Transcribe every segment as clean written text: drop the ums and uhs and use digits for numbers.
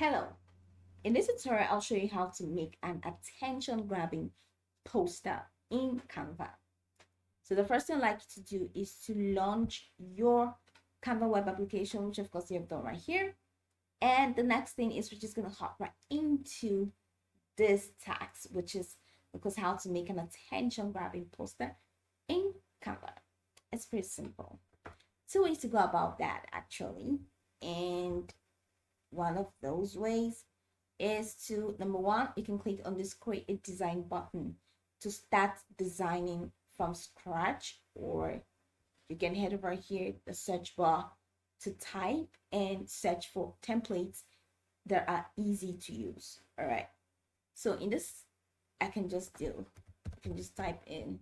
Hello, in this tutorial I'll show you how to make an attention grabbing poster in Canva. So the first thing I'd like you to do is to launch your Canva web application, which of course you have done right here. And the next thing is we're just going to hop right into this task, which is because how to make an attention grabbing poster in Canva. It's pretty simple. Two ways to go about that actually. And one of those ways is to, number one, you can click on this create a design button to start designing from scratch, or you can head over here the search bar to type and search for templates that are easy to use. All right, so in this I can just type in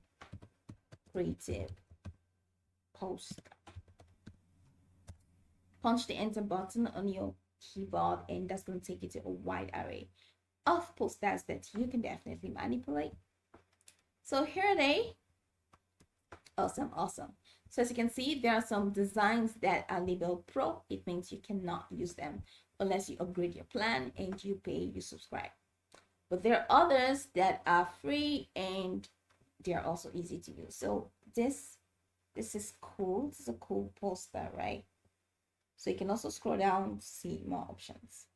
creative post, punch the enter button on your keyboard, and that's going to take you to a wide array of posters that you can definitely manipulate. So here are they. Awesome. So as you can see, there are some designs that are labeled pro. It means you cannot use them unless you upgrade your plan and you pay, you subscribe. But there are others that are free and they are also easy to use. So this is cool. This is a cool poster, right? So you can also scroll down to see more options.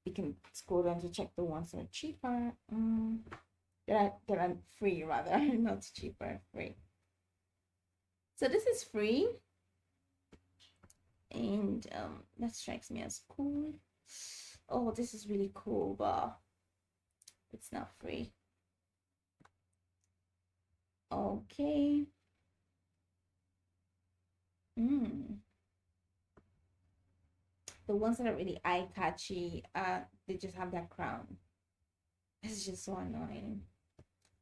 You can scroll down to check the ones that are cheaper. That are free rather, not cheaper, free. So this is free, and that strikes me as cool. Oh, this is really cool, but it's not free. Okay. The ones that are really eye-catchy, they just have that crown. It's just so annoying.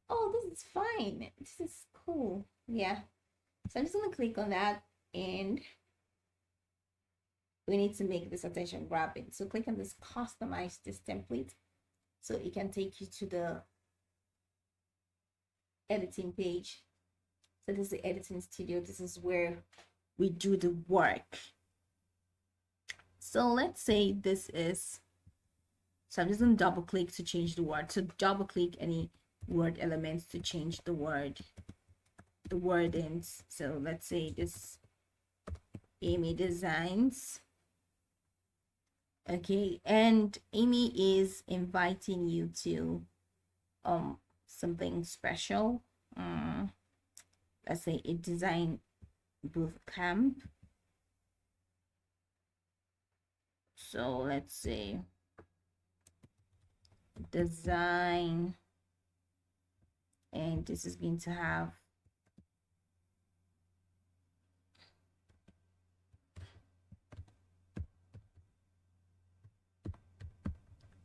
Oh, this is fine. This is cool. Yeah. So I'm just gonna click on that, and we need to make this attention grabbing. So click on this customize this template so it can take you to the editing page. So this is the editing studio. This is where we do the work. So let's say this is, so I'm just gonna double click to change the word. So double click any word elements to change the wordings. So let's say this Amy Designs. Okay, and Amy is inviting you to something special. Let's say a design boot camp. So let's say design, and this is going to have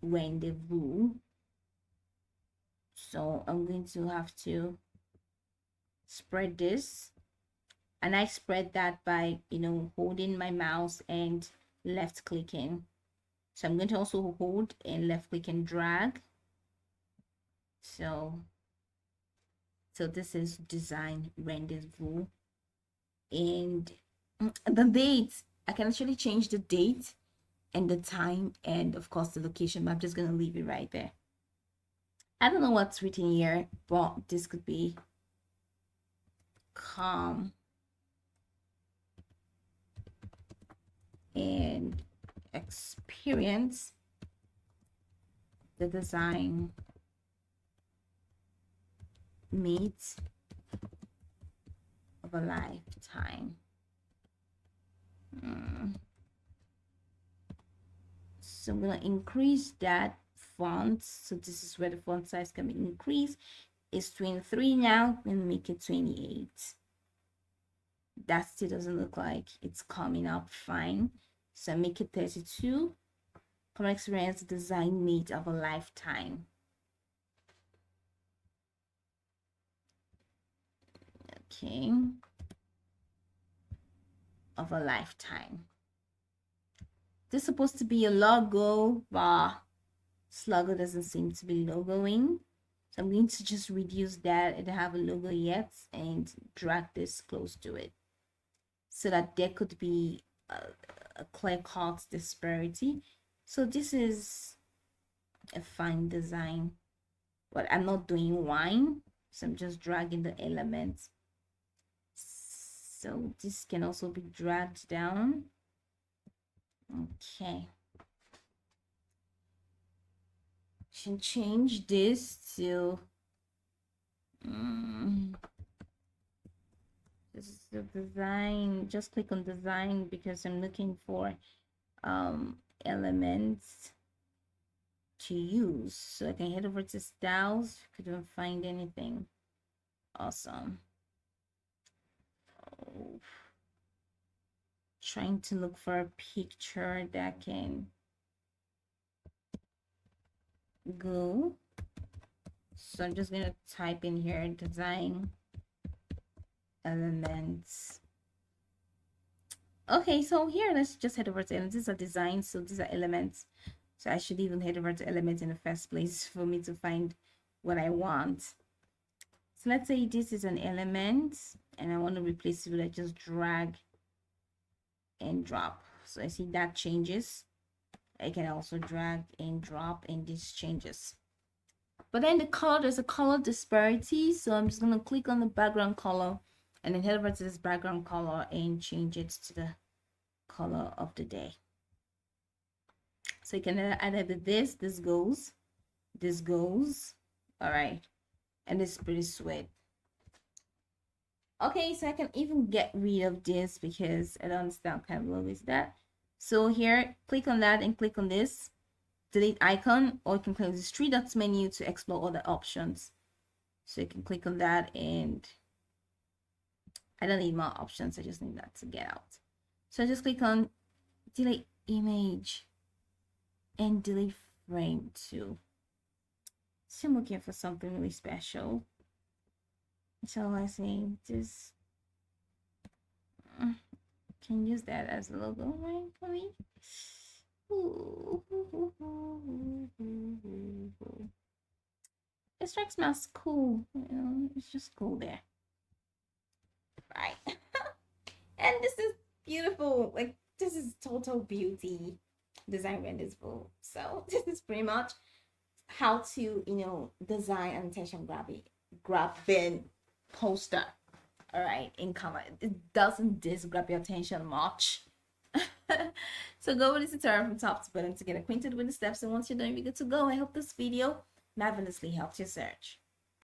rendezvous. So I'm going to have to spread this, and I spread that by holding my mouse and left clicking. So I'm going to also hold and left click and drag. So this is design rendezvous, and the date, I can actually change the date and the time and of course the location, but I'm just gonna leave it right there. I don't know what's written here, but this could be calm and experience the design meet of a lifetime. So I'm gonna increase that font. So this is where the font size can be increased. It's 23 now, and make it 28. That still doesn't look like it's coming up fine. So make it 32. Come experience the design meet of a lifetime. Okay. Of a lifetime. This is supposed to be a logo, but this logo doesn't seem to be logoing. So I'm going to just reduce that. I don't have a logo yet, and drag this close to it so that there could be a clear cut disparity. So this is a fine design, but I'm not doing wine, so I'm just dragging the elements. So this can also be dragged down. Okay. Should change this to this is the design. Just click on design because I'm looking for elements to use. So I can head over to styles. Couldn't find anything. Awesome. Oh. Trying to look for a picture that can go. So I'm just gonna type in here design elements. Okay, so here let's just head over to elements. These are designs, so these are elements. So I should even head over to elements in the first place for me to find what I want. So let's say this is an element and I want to replace it with, I just drag and drop. So I see that changes. I can also drag and drop and this changes. But then the color, there's a color disparity. So I'm just going to click on the background color and then head over to this background color and change it to the color of the day. So you can either this goes, all right, and it's pretty sweet. Okay, so I can even get rid of this because I don't understand kind of logo is that. So here, click on that and click on this delete icon, or you can click this three dots menu to explore other options. So you can click on that, and I don't need more options, I just need that to get out. So I just click on delete image and delete frame 2. So I'm looking for something really special. So I say this can use that as a logo, right, for me? It strikes me as cool, you know, it's just cool there, right? And this is beautiful, like this is total beauty design rendezvous. So this is pretty much how to, you know, design an attention grabbing poster, all right, in Canva. It doesn't grab your attention much. So go with this tutorial from top to bottom to get acquainted with the steps, and once you're done, you're good to go. I hope this video marvelously helped your search.